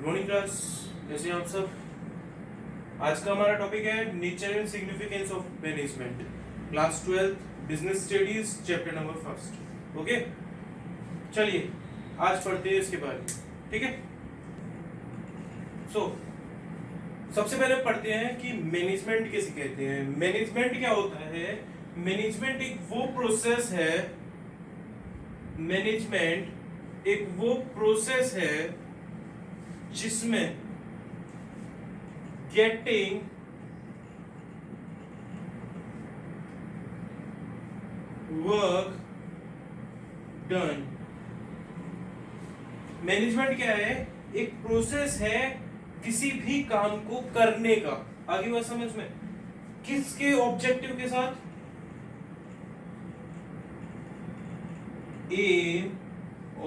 Good morning class. कैसे हैं आप सब? आज का हमारा टॉपिक है nature and significance of management, class 12 business studies, chapter number first. Okay, चलिए आज पढ़ते हैं इसके बारे में। ठीक है, सबसे पहले पढ़ते हैं कि मैनेजमेंट किसे कहते हैं। मैनेजमेंट क्या होता है? मैनेजमेंट एक वो प्रोसेस है, मैनेजमेंट एक वो प्रोसेस है जिसमें गेटिंग वर्क डन। मैनेजमेंट क्या है? एक प्रोसेस है किसी भी काम को करने का। आगे बात समझ में? किसके ऑब्जेक्टिव के साथ? एम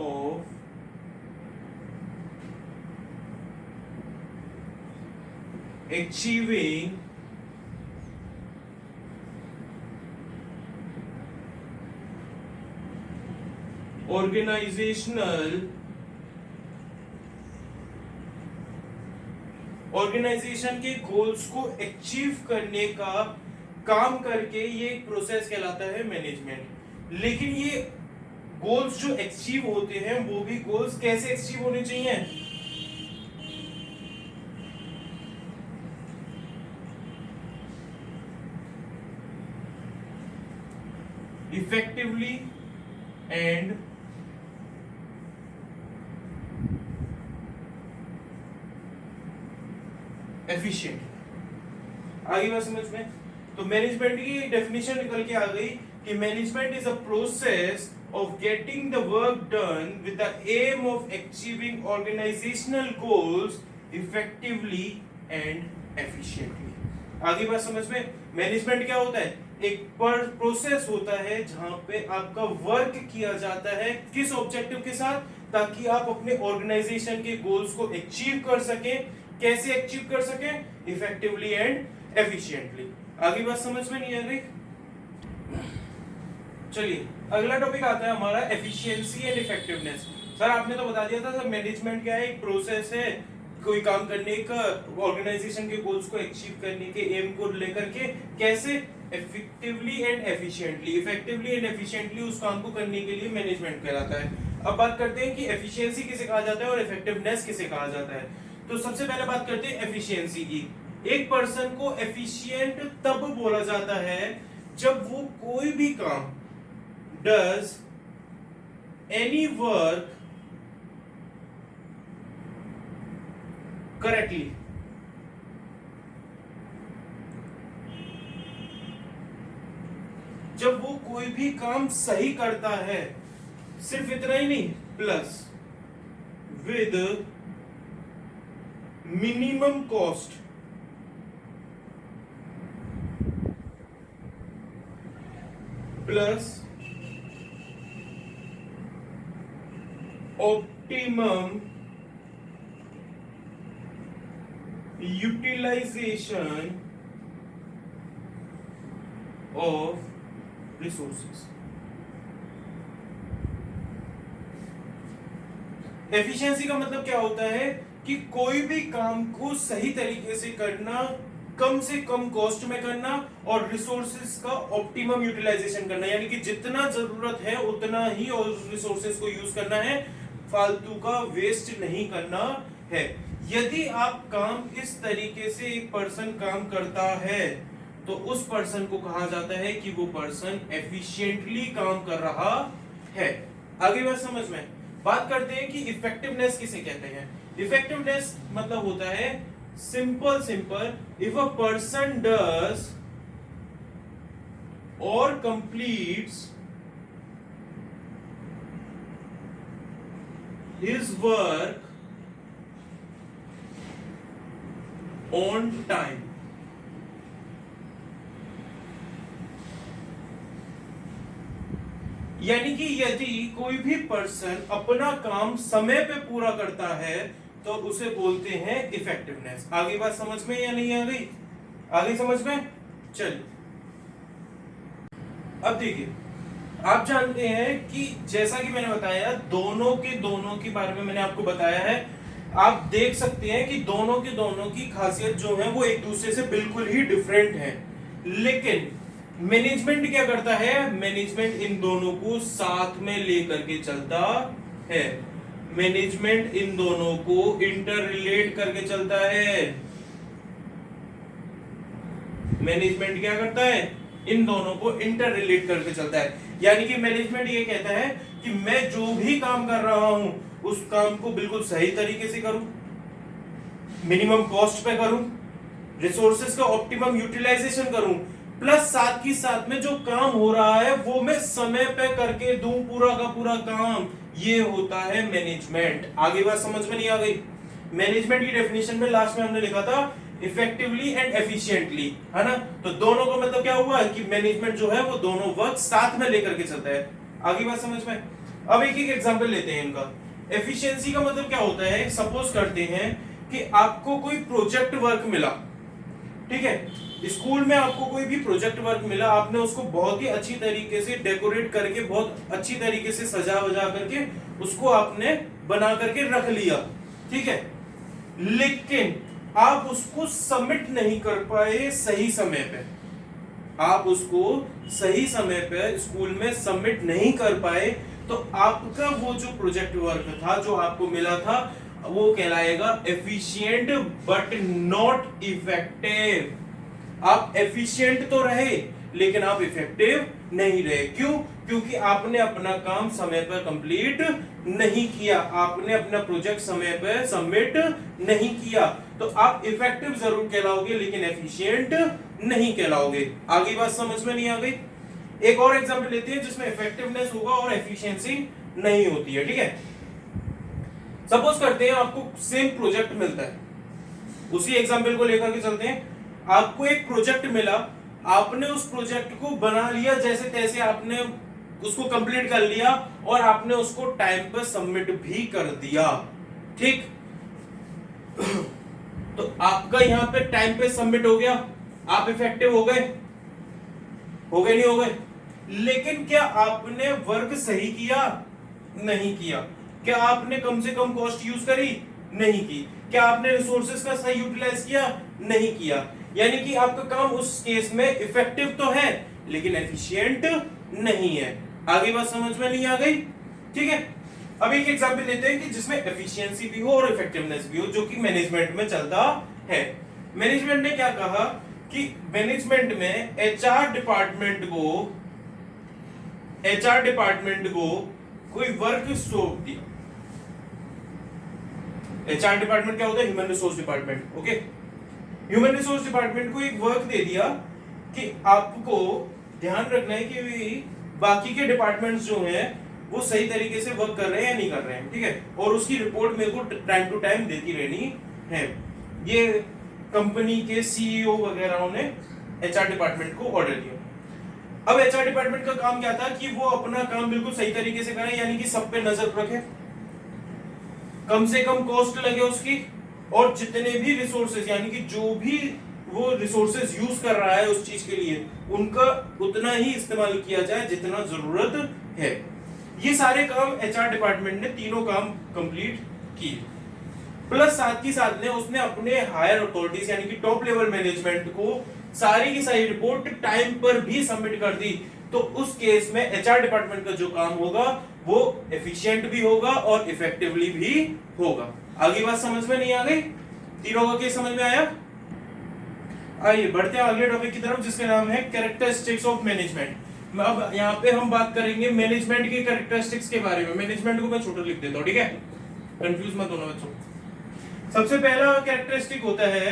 ऑफ achieving ऑर्गेनाइजेशन के गोल्स को अचीव करने का काम करके ये एक प्रोसेस कहलाता है मैनेजमेंट। लेकिन ये गोल्स जो अचीव होते हैं वो भी गोल्स कैसे अचीव होने चाहिए? Effectively and efficient. आगे बात समझ में? तो मैनेजमेंट की डेफिनेशन निकल के आ गई कि management is a process of getting the work done with the aim of achieving organizational goals effectively and efficiently। आगे बात समझ में? मैनेजमेंट क्या होता है? एक प्रोसेस होता है जहां पे आपका वर्क किया जाता है किस ऑब्जेक्टिव के साथ, ताकि आप अपने ऑर्गेनाइजेशन के गोल्स को अचीव कर सकें। कैसे अचीव कर सकें? Effectively and efficiently. आगे बात समझ में नहीं आ रही? चलिए अगला टॉपिक आता है हमारा एफिशिएंसी एंड इफेक्टिवनेस। सर आपने तो बता दिया था सर मैनेजमेंट क्या है? एक प्रोसेस है कोई काम करने का, ऑर्गेनाइजेशन के गोल्स को अचीव करने के एम को लेकर के कैसे effectively and efficiently, effectively and efficiently उस काम को करने के लिए मैनेजमेंट कहलाता है। अब बात करते हैं कि एफिशिएंसी किसे कहा जाता है और इफेक्टिवनेस किसे कहा जाता है। तो सबसे पहले बात करते हैं एफिशिएंसी की। एक पर्सन को एफिशिएंट तब बोला जाता है जब वो कोई भी काम does any work correctly, जब वो कोई भी काम सही करता है, सिर्फ इतना ही नहीं, plus with minimum cost, plus optimum utilization of resources। Efficiency का मतलब क्या होता है कि कोई भी काम को सही तरीके से करना, कम से कम कॉस्ट में करना और रिसोर्सेज का ऑप्टिमम यूटिलाइजेशन करना, यानी कि जितना जरूरत है उतना ही और रिसोर्सेज को यूज करना है, फालतू का वेस्ट नहीं करना है। यदि आप काम इस तरीके से एक पर्सन काम करता है तो उस पर्सन को कहा जाता है कि वो पर्सन एफिशिएंटली काम कर रहा है। आगे बात समझ में? बात करते हैं कि इफेक्टिवनेस किसे कहते हैं। इफेक्टिवनेस मतलब होता है simple if a person does और completes his work on time। यानी कि यदि कोई भी पर्सन अपना काम समय पे पूरा करता है तो उसे बोलते हैं इफेक्टिवनेस। आगे बात समझ में या नहीं आ गई? आगे समझ में? चलिए अब देखिए, आप जानते हैं कि जैसा कि मैंने बताया दोनों के बारे में मैंने आपको बताया है। आप देख सकते हैं कि दोनों की खासियत जो है वो एक दूसरे से बिल्कुल ही डिफरेंट है। लेकिन मैनेजमेंट क्या करता है, मैनेजमेंट इन दोनों को साथ में लेकर के चलता है। मैनेजमेंट इन दोनों को इंटर रिलेट करके चलता है। मैनेजमेंट क्या करता है, इन दोनों को इंटर रिलेट करके चलता है। यानी कि मैनेजमेंट ये कहता है कि मैं जो भी काम कर रहा हूं उस काम को बिल्कुल सही तरीके से करूं, मिनिमम कॉस्ट पे करूं, रिसोर्सेज का ऑप्टिमम यूटिलाइजेशन करूं, प्लस साथ ही साथ में जो काम हो रहा है वो मैं समय पे करके दूं पूरा का पूरा काम। ये होता है मैनेजमेंट। आगे बात समझ में नहीं आ गई? मैनेजमेंट की डेफिनेशन में लास्ट में हमने लिखा था इफेक्टिवली एंड एफिशिएंटली, है ना? तो दोनों का मतलब क्या हुआ कि मैनेजमेंट जो है वो दोनों वर्क साथ में लेकर के चलता है। आगे बात समझ में? अब एक एक एग्जांपल लेते हैं इनका। एफिशिएंसी का मतलब क्या होता है, सपोज करते हैं कि आपको कोई प्रोजेक्ट वर्क मिला, ठीक है? स्कूल में आपको कोई भी प्रोजेक्ट वर्क मिला, आपने उसको बहुत ही अच्छी तरीके से डेकोरेट करके, बहुत अच्छी तरीके से सजा वजा करके उसको आपने बना करके रख लिया, ठीक है? लेकिन आप उसको सबमिट नहीं कर पाए सही समय पे, आप उसको सही समय पे स्कूल में सबमिट नहीं कर पाए, तो आपका वो जो प्रोजेक्ट वर्क था जो आपको मिला था वो कहलाएगा एफिशिएंट बट नॉट इफेक्टिव। आप एफिशिएंट तो रहे लेकिन आप इफेक्टिव नहीं रहे। क्यों? क्योंकि आपने अपना काम समय पर कंप्लीट नहीं किया, आपने अपना प्रोजेक्ट समय पर सबमिट नहीं किया। तो आप इफेक्टिव जरूर कहलाओगे लेकिन एफिशिएंट नहीं कहलाओगे। आगे बात समझ में नहीं आ गई? एक और एग्जांपल लेते हैं जिसमें इफेक्टिवनेस होगा और एफिशिएंसी नहीं होती है, ठीक है? सपोज करते हैं आपको सेम प्रोजेक्ट मिलता है, उसी एग्जांपल को लेकर के चलते हैं। आपको एक प्रोजेक्ट मिला, आपने उस प्रोजेक्ट को बना लिया जैसे तैसे, आपने उसको कंप्लीट कर लिया और आपने उसको टाइम पर सबमिट भी कर दिया, ठीक? तो आपका यहां पे टाइम पे सबमिट हो गया, आप इफेक्टिव हो गए नहीं हो गए? लेकिन क्या आपने वर्क सही किया? नहीं किया। क्या आपने कम से कम कॉस्ट यूज करी? नहीं की। क्या आपने रिसोर्सेज का सही यूटिलाइज किया? नहीं किया। यानी कि आपका काम उस केस में इफेक्टिव तो है लेकिन एफिशिएंट नहीं है। आगे बात समझ में नहीं आ गई? ठीक है, अब एक एग्जांपल लेते हैं कि जिसमें एफिशिएंसी भी हो और इफेक्टिवनेस भी हो, जो कि मैनेजमेंट में चलता है। मैनेजमेंट ने क्या कहा कि मैनेजमेंट में एचआर डिपार्टमेंट को कोई वर्क सौंप दिया। एचआर डिपार्टमेंट क्या होता है? Human resource department. Okay, human resource department को एक वर्क दे दिया कि आपको ध्यान रखना है कि बाकी के डिपार्टमेंट्स जो हैं वो सही तरीके से वर्क कर रहे हैं या नहीं कर रहे हैं, ठीक है? और उसकी रिपोर्ट मेरे को टाइम टू टाइम देती रहनी है। ये कंपनी के सीईओ वगैरह ने एचआर डिपार्टमेंट को ऑर्डर दिया। अब एचआर डिपार्टमेंट का काम क्या था कि वो अपना काम बिल्कुल सही तरीके से करे, यानी कि सब पे नजर रखे, कम से कम कॉस्ट लगे उसकी, और जितने भी रिसोर्सेज यानी कि जो भी वो रिसोर्सेज यूज कर रहा है उस चीज के लिए उनका उतना ही इस्तेमाल किया जाए जितना जरूरत है। ये सारे काम एचआर डिपार्टमेंट ने तीनों काम कंप्लीट किए, प्लस साथ ही साथ ने उसने अपने हायर अथॉरिटीज यानी कि टॉप लेवल मैनेजमेंट को सारी की सारी रिपोर्ट टाइम पर भी सबमिट कर दी। तो उस केस में एचआर डिपार्टमेंट का जो काम होगा वो एफिशिएंट भी होगा और इफेक्टिवली भी होगा। आगे बात समझ में नहीं आ गई? तीनों का केस समझ में आया? आइए बढ़ते हैं अगले टॉपिक की तरफ जिसका नाम है कैरेक्टरिस्टिक्स ऑफ मैनेजमेंट। अब यहाँ पे हम बात करेंगे मैनेजमेंट की कैरेक्टरिस्टिक्स के बारे में। मैनेजमेंट को मैं छोटा लिख देता हूँ, ठीक है? कंफ्यूज मत होना बच्चों। सबसे पहला कैरेक्टरिस्टिक होता है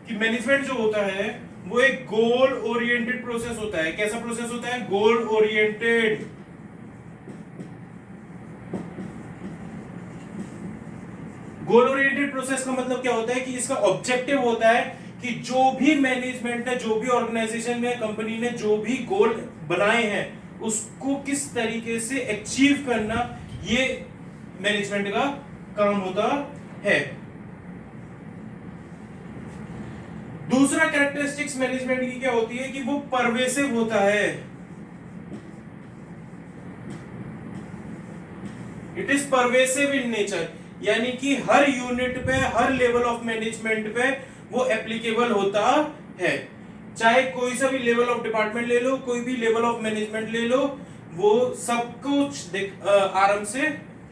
कि मैनेजमेंट जो होता है वो एक गोल ओरिएंटेड प्रोसेस होता है। कैसा प्रोसेस होता है? Goal oriented. Goal oriented process का मतलब क्या होता है कि इसका ऑब्जेक्टिव होता है कि जो भी मैनेजमेंट ने, जो भी ऑर्गेनाइजेशन ने, कंपनी ने जो भी गोल बनाए हैं उसको किस तरीके से अचीव करना, ये मैनेजमेंट का काम होता है। दूसरा कैरेक्टरिस्टिक्स मैनेजमेंट की क्या होती है कि वो परवेसिव होता है। It is pervasive in nature, यानी कि हर यूनिट पे, हर लेवल ऑफ मैनेजमेंट पे वो एप्लीकेबल होता है। चाहे कोई सा भी लेवल ऑफ डिपार्टमेंट ले लो, कोई भी लेवल ऑफ मैनेजमेंट ले लो, वो सब कुछ आराम से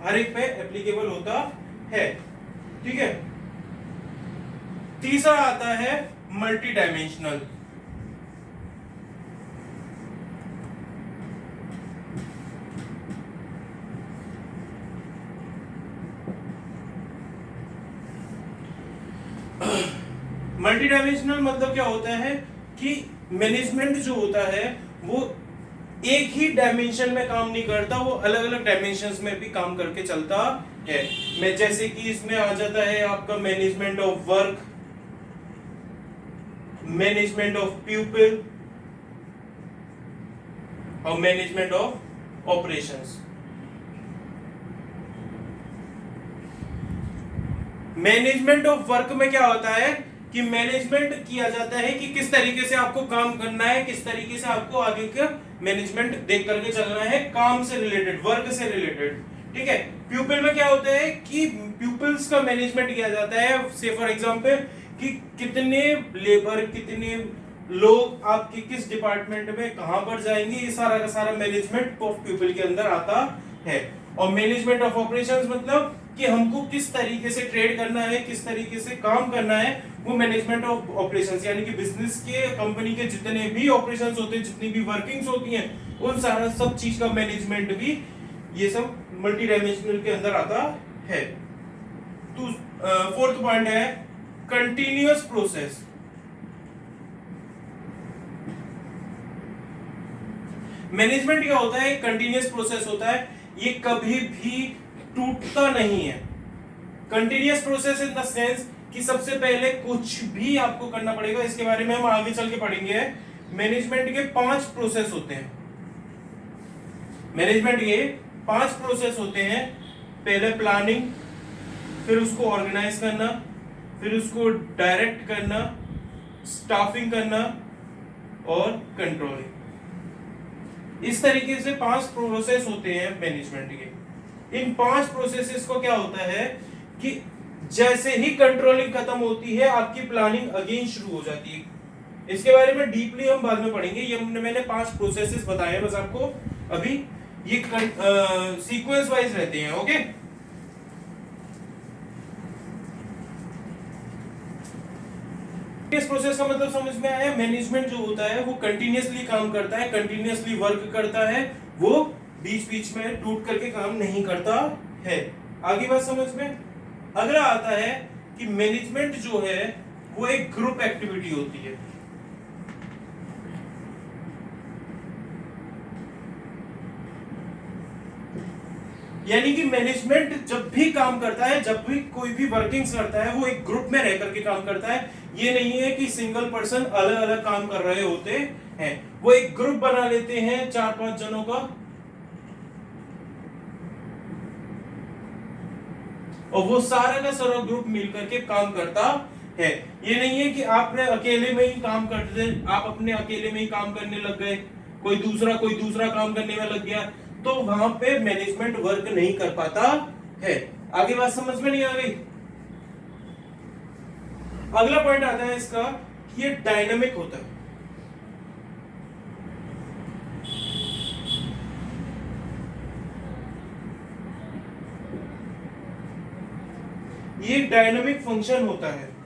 हर एक पे एप्लीकेबल होता है। ठीक है। तीसरा आता है मल्टी डायमेंशनल। मल्टी डायमेंशनल मतलब क्या होता है कि मैनेजमेंट जो होता है वो एक ही डायमेंशन में काम नहीं करता, वो अलग अलग डायमेंशंस में भी काम करके चलता है। मैं जैसे कि इसमें आ जाता है आपका management of work, management of people और management of operations. Management of work में क्या होता है कि मैनेजमेंट किया जाता है कि किस तरीके से आपको काम करना है, किस तरीके से आपको आगे का मैनेजमेंट देख करके चलना है, काम से रिलेटेड, वर्क से रिलेटेड। ठीक है। प्यूपिल में क्या होता है कि प्यूपिल्स का मैनेजमेंट किया जाता है, से फॉर एग्जांपल कि कितने लेबर, कितने लोग आपके किस डिपार्टमेंट में कहां पर जाएंगे, ये सारा का सारा मैनेजमेंट ऑफ प्यूपिल के अंदर आता है। और मैनेजमेंट ऑफ ऑपरेशंस मतलब कि हमको किस तरीके से ट्रेड करना है, किस तरीके से काम करना है, वो मैनेजमेंट ऑफ ऑपरेशंस, यानी कि बिजनेस के, कंपनी के जितने भी ऑपरेशंस होते हैं, जितनी भी वर्किंग्स होती हैं, उन सारा सब चीज का मैनेजमेंट भी ये सब मल्टी डायमेंशनल के अंदर आता है। तो फोर्थ पॉइंट है कंटिन्यूअस प्रोसेस। मैनेजमेंट क्या होता है? कंटिन्यूअस प्रोसेस होता है, ये कभी भी टूटता नहीं है। Continuous process in the sense कि सबसे पहले कुछ भी आपको करना पड़ेगा, इसके बारे में हम आगे चल के पढ़ेंगे। मैनेजमेंट के 5 प्रोसेस होते हैं। मैनेजमेंट के 5 प्रोसेस होते हैं। पहले प्लानिंग, फिर उसको ऑर्गेनाइज करना, फिर उसको डायरेक्ट करना, स्टाफिंग करना और कंट्रोलिंग। इस तरीके से 5 प्रोसेस होते हैं मैनेजमेंट के। इन 5 प्रोसेसेस को क्या होता है कि जैसे ही कंट्रोलिंग खत्म होती है, आपकी प्लानिंग अगेन शुरू हो जाती है। इसके बारे में डीपली हम बाद में पढ़ेंगे। ये मैंने 5 प्रोसेसेस बताए बस आपको अभी, ये सीक्वेंस वाइज रहते हैं। ओके। इस प्रोसेस का मतलब समझ में आया? मैनेजमेंट जो होता है वो कंटिन्यूअसली काम करता है, कंटिन्यूअसली वर्क करता है, वो बीच बीच में टूट करके काम नहीं करता है। आगे बात समझ में? अगला आता है कि मैनेजमेंट जो है वो एक ग्रुप एक्टिविटी होती है। यानी कि मैनेजमेंट जब भी काम करता है, जब भी कोई भी वर्किंग्स करता है, वो एक ग्रुप में रह करके काम करता है। ये नहीं है कि सिंगल पर्सन अलग अलग काम कर रहे होते हैं, वो एक ग्रुप बना लेते हैं 4-5 जनों का, और वो सारा का सारा ग्रुप मिल करके काम करता है। ये नहीं है कि आपने अकेले में ही काम करते, आप अपने अकेले में ही काम करने लग गए, कोई दूसरा काम करने में लग गया, तो वहां पे मैनेजमेंट वर्क नहीं कर पाता है। आगे बात समझ में नहीं आ गई? अगला पॉइंट आता है इसका कि ये डायनामिक होता है। ये डायनामिक फंक्शन होता है।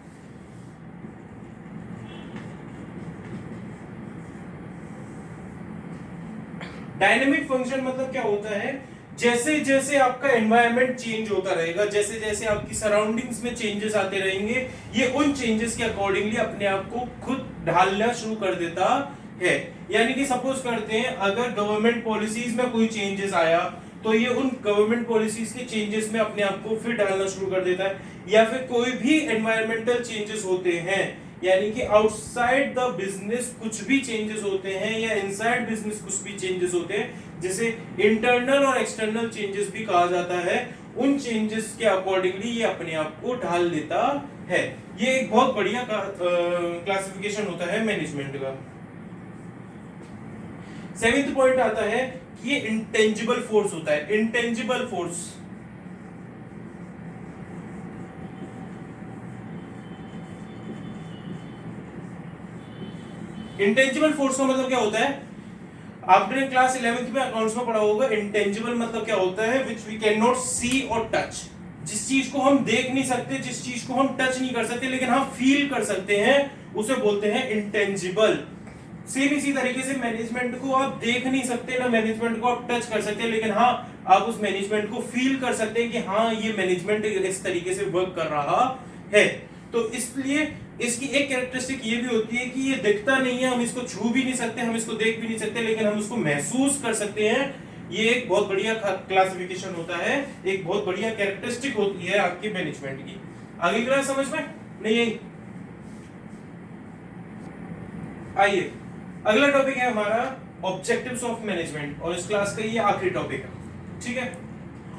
डायनेमिक फंक्शन मतलब क्या होता है? जैसे जैसे आपका एनवायरनमेंट चेंज होता रहेगा, जैसे जैसे आपकी सराउंडिंग्स में चेंजेस आते रहेंगे, ये उन चेंजेस के अकॉर्डिंगली अपने आप को खुद ढालना शुरू कर देता है। यानी कि सपोज करते हैं, अगर गवर्नमेंट पॉलिसीज में कोई चेंजेस आया, तो ये उन गवर्नमेंट पॉलिसीज के चेंजेस में अपने आप को फिर डालना शुरू कर देता है। या फिर कोई भी एनवायरमेंटल चेंजेस होते हैं, यानी कि आउटसाइड द बिजनेस कुछ भी चेंजेस होते हैं, या इनसाइड बिजनेस कुछ भी चेंजेस होते हैं, जिसे इंटरनल और एक्सटर्नल चेंजेस भी कहा जाता है, उन चेंजेस के अकॉर्डिंगली ये अपने आप को ढाल लेता है। ये एक बहुत बढ़िया क्लासिफिकेशन होता है मैनेजमेंट का। 7th पॉइंट आता है कि ये इंटेंजिबल फोर्स होता है। इंटेंजिबल फोर्स इंटेंजिबल फोर्स का मतलब क्या होता है, आपने क्लास 11th में अकाउंट्स में पढ़ा होगा, इंटेंजिबल मतलब क्या होता है, विच वी कैन नॉट सी और टच, जिस चीज को हम देख नहीं सकते, जिस चीज को हम टच नहीं कर सकते लेकिन हम फील कर सकते हैं, उसे बोलते हैं इंटेंजिबल। सेम इसी तरीके से मैनेजमेंट को आप देख नहीं सकते ना, मैनेजमेंट को आप टच कर सकते हैं, लेकिन हाँ आप उस मैनेजमेंट को फील कर सकते हैं कि हाँ ये मैनेजमेंट इस तरीके से वर्क कर रहा है। तो इसलिए इसकी एक कैरेक्टरिस्टिक ये भी होती है कि ये दिखता नहीं है, हम इसको छू भी नहीं सकते, हम इसको देख भी नहीं सकते, लेकिन हम उसको महसूस कर सकते हैं। ये एक बहुत बढ़िया क्लासिफिकेशन होता है, एक बहुत बढ़िया कैरेक्टरिस्टिक होती है आपके मैनेजमेंट की। आगे क्लास समझ में नहीं आई? आइए अगला टॉपिक है हमारा ऑब्जेक्टिव्स ऑफ मैनेजमेंट, और इस क्लास का ये आखिरी टॉपिक है, ठीक है।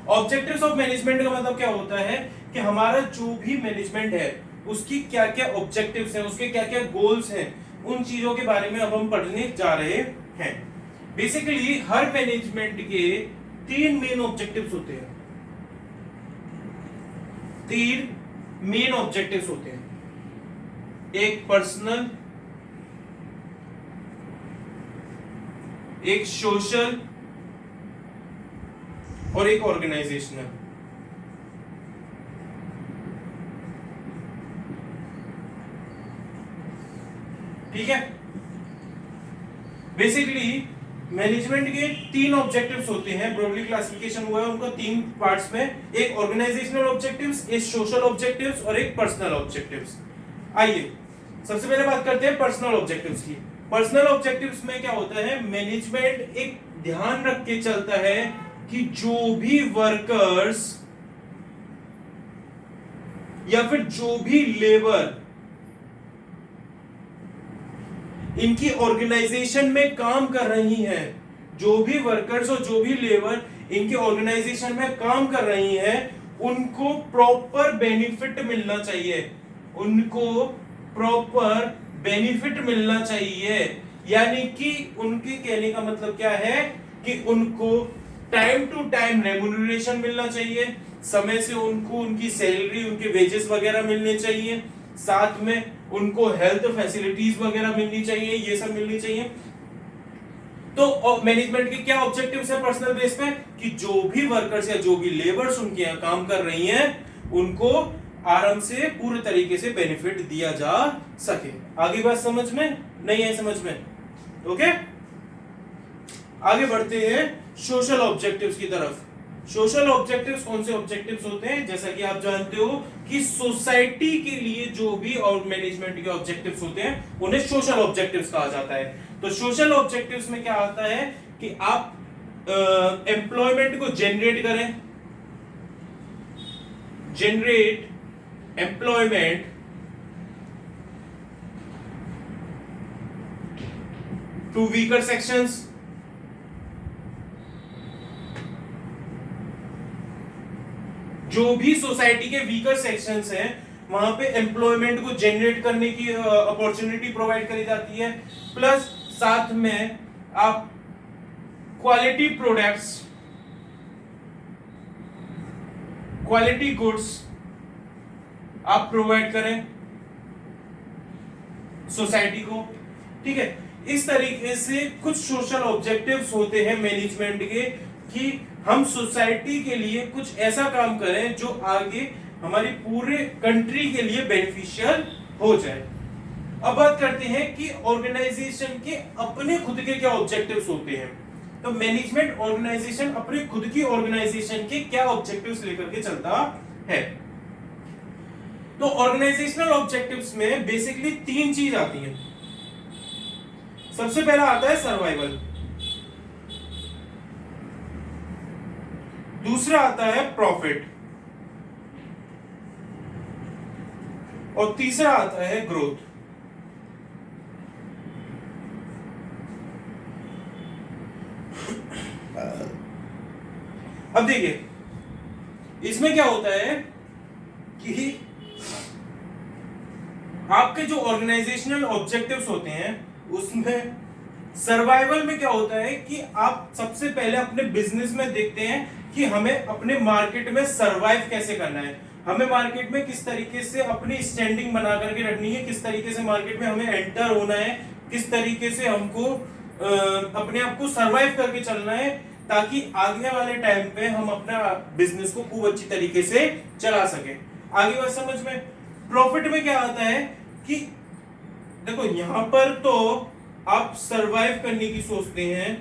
ऑब्जेक्टिव्स ऑफ मैनेजमेंट का मतलब क्या होता है कि हमारा जो भी मैनेजमेंट है उसकी क्या क्या ऑब्जेक्टिव्स हैं, उसके क्या क्या गोल्स हैं, उन चीजों के बारे में अब हम पढ़ने जा रहे हैं। बेसिकली हर मैनेजमेंट के 3 मेन ऑब्जेक्टिव्स होते हैं, 3 मेन ऑब्जेक्टिव्स होते हैं, एक पर्सनल, एक सोशल और एक ऑर्गेनाइजेशनल। ठीक है, बेसिकली मैनेजमेंट के 3 ऑब्जेक्टिव्स होते हैं, ब्रॉडली क्लासिफिकेशन हुआ है उनका 3 पार्ट्स में, एक ऑर्गेनाइजेशनल ऑब्जेक्टिव्स, एक सोशल ऑब्जेक्टिव्स और एक पर्सनल ऑब्जेक्टिव्स। आइए सबसे पहले बात करते हैं पर्सनल ऑब्जेक्टिव्स की। पर्सनल ऑब्जेक्टिव्स में क्या होता है, मैनेजमेंट एक ध्यान रख के चलता है कि जो भी वर्कर्स या फिर जो भी लेबर इनकी ऑर्गेनाइजेशन में काम कर रही हैं, जो भी वर्कर्स और जो भी लेबर इनकी ऑर्गेनाइजेशन में काम कर रही हैं, उनको प्रॉपर बेनिफिट मिलना चाहिए, उनको प्रॉपर बेनिफिट मिलना चाहिए। यानी कि उनके कहने का मतलब क्या है कि उनको टाइम टू टाइम रेम्यूनरेशन मिलना चाहिए, समय से उनको उनकी सैलरी, उनके वेजेस वगैरह मिलने चाहिए, साथ में उनको हेल्थ फैसिलिटीज वगैरह मिलनी चाहिए, ये सब मिलनी चाहिए। तो मैनेजमेंट के क्या ऑब्जेक्टिव्स है पर्सनल बेस पे, कि जो भी वर्कर्स या जो भी लेबर्स उनके यहाँ काम कर रही हैं, उनको आराम से पूरे तरीके से बेनिफिट दिया जा सके। आगे बात समझ में नहीं है? समझ में? ओके, आगे बढ़ते हैं सोशल ऑब्जेक्टिव्स की तरफ। सोशल ऑब्जेक्टिव्स कौन से ऑब्जेक्टिव्स होते हैं? जैसा कि आप जानते हो कि सोसाइटी के लिए जो भी और मैनेजमेंट के ऑब्जेक्टिव्स होते हैं उन्हें सोशल ऑब्जेक्टिव्स कहा जाता है। तो सोशल ऑब्जेक्टिव्स में क्या आता है कि आप एम्प्लॉयमेंट को जनरेट करें, generate employment to weaker sections, जो भी सोसाइटी के वीकर सेक्शंस हैं वहां पे एम्प्लॉयमेंट को जनरेट करने की अपॉर्चुनिटी प्रोवाइड करी जाती है, प्लस साथ में आप क्वालिटी प्रोडक्ट्स, क्वालिटी गुड्स आप प्रोवाइड करें सोसाइटी को। ठीक है, इस तरीके से कुछ सोशल ऑब्जेक्टिव्स होते हैं मैनेजमेंट के कि हम सोसाइटी के लिए कुछ ऐसा काम करें जो आगे हमारी पूरे कंट्री के लिए बेनिफिशियल हो जाए। अब बात करते हैं कि ऑर्गेनाइजेशन के अपने खुद के क्या ऑब्जेक्टिव्स होते हैं। तो मैनेजमेंट ऑर्गेनाइजेशन अपने खुद की ऑर्गेनाइजेशन के क्या ऑब्जेक्टिव्स लेकर के चलता है। तो ऑर्गेनाइजेशनल ऑब्जेक्टिव्स में बेसिकली 3 चीज आती हैं। सबसे पहला आता है सर्वाइवल, दूसरा आता है प्रॉफिट, और तीसरा आता है ग्रोथ। अब देखिए इसमें क्या होता है कि आपके जो ऑर्गेनाइजेशनल ऑब्जेक्टिव्स होते हैं उसमें सर्वाइवल में क्या होता है कि आप सबसे पहले अपने बिजनेस में देखते हैं कि हमें अपने मार्केट में सरवाइव कैसे करना है, हमें मार्केट में किस तरीके से अपनी स्टैंडिंग बना करके रखनी है, किस तरीके से मार्केट में हमें एंटर होना है, किस तरीके से हमको अपने आप को सरवाइव करके चलना है, ताकि आगे वाले टाइम पे हम अपना बिजनेस को खूब अच्छी तरीके से चला सके। आगे बात समझ में। प्रॉफिट में क्या आता है कि देखो यहां पर तो आप सरवाइव करने की सोचते हैं,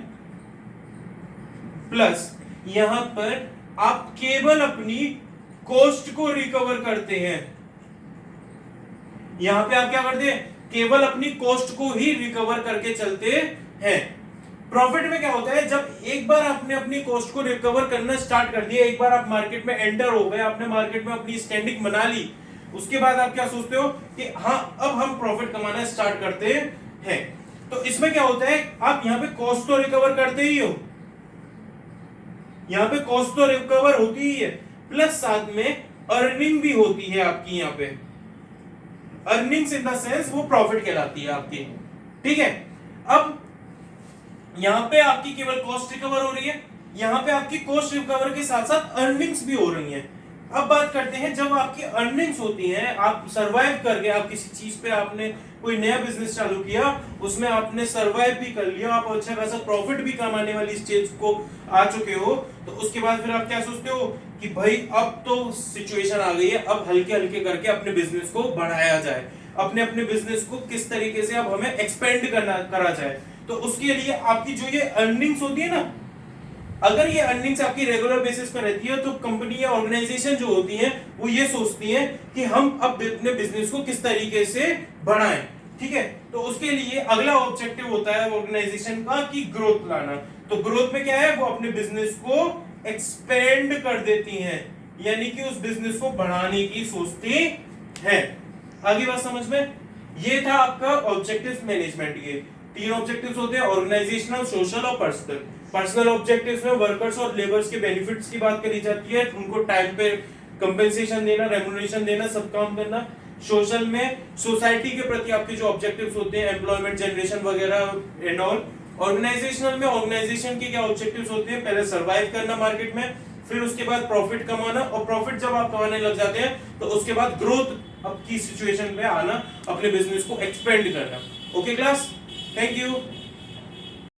प्लस यहां पर आप केवल अपनी कॉस्ट को रिकवर करते हैं। यहां पे आप क्या करते हैं, केवल अपनी कॉस्ट को ही रिकवर करके चलते हैं। प्रॉफिट में क्या होता है, जब एक बार आपने अपनी कॉस्ट को रिकवर करना स्टार्ट कर दिया, एक बार आप मार्केट में एंटर हो गए, आपने मार्केट में अपनी स्टैंडिंग बना ली, उसके बाद आप क्या सोचते हो कि हाँ अब हम प्रॉफिट कमाना स्टार्ट करते हैं। तो इसमें क्या होता है, आप यहां पे कॉस्ट तो रिकवर करते ही हो, यहां पे कॉस्ट तो रिकवर होती ही है, प्लस साथ में अर्निंग भी होती है आपकी। यहां पे अर्निंग्स इन द सेंस वो प्रॉफिट कहलाती है आपकी। ठीक है, अब यहां पे आपकी केवल कॉस्ट रिकवर हो रही है, यहां पे आपकी कॉस्ट रिकवर के साथ साथ अर्निंग्स भी हो रही हैं। अब बात करते हैं, जब आपकी अर्निंग्स होती हैं, आप सरवाइव कर गए, आप किसी चीज पे आपने कोई नया बिजनेस चालू किया, उसमें आपने सरवाइव भी कर लिया, आप अच्छा खासा प्रॉफिट भी कमाने वाली स्टेज को आ चुके हो, तो उसके बाद फिर आप क्या सोचते हो कि भाई अब तो सिचुएशन आ गई है, अब हल्के हल्के करके अपने बिजनेस को बढ़ाया जाए, अपने बिजनेस को किस तरीके से अब हमें एक्सपेंड करा जाए। तो उसके लिए आपकी जो ये अर्निंग्स होती है ना, अगर ये अर्निंग्स आपकी रेगुलर बेसिस पर रहती है, तो कंपनी या ऑर्गेनाइजेशन जो होती है वो ये सोचती है कि हम अब अपने बिजनेस को किस तरीके से बढ़ाएं। ठीक है, तो उसके लिए अगला ऑब्जेक्टिव होता है ऑर्गेनाइजेशन का कि ग्रोथ लाना। तो ग्रोथ में क्या है, वो अपने बिजनेस को एक्सपेंड कर देती हैं, यानी कि उस बिजनेस को बढ़ाने की सोचती हैं। आगे बात समझ में। ये था आपका ऑब्जेक्टिव मैनेजमेंट के 3 ऑब्जेक्टिव्स होते हैं, ऑर्गेनाइजेशनल, सोशल और पर्सनल। पर्सनल ऑब्जेक्टिव्स में वर्कर्स और लेबर्स के बेनिफिट्स की बात करी जाती है, उनको टाइम पे कंपेंसेशन देना, रेम्युनरेशन देना, सब काम करना। सोशल में सोसाइटी के प्रति आपके जो ऑब्जेक्टिव्स होते हैं, एम्प्लॉयमेंट जनरेशन वगैरह एंड ऑल। ऑर्गेनाइजेशनल में ऑर्गेनाइजेशन के क्या ऑब्जेक्टिव्स होते हैं, पहले सर्वाइव करना मार्केट में, फिर उसके बाद प्रॉफिट कमाना, और प्रॉफिट जब आप कमाने लग जाते हैं तो उसके बाद ग्रोथ अब की सिचुएशन पे आना, अपने बिजनेस को एक्सपेंड करना। Okay class, thank you.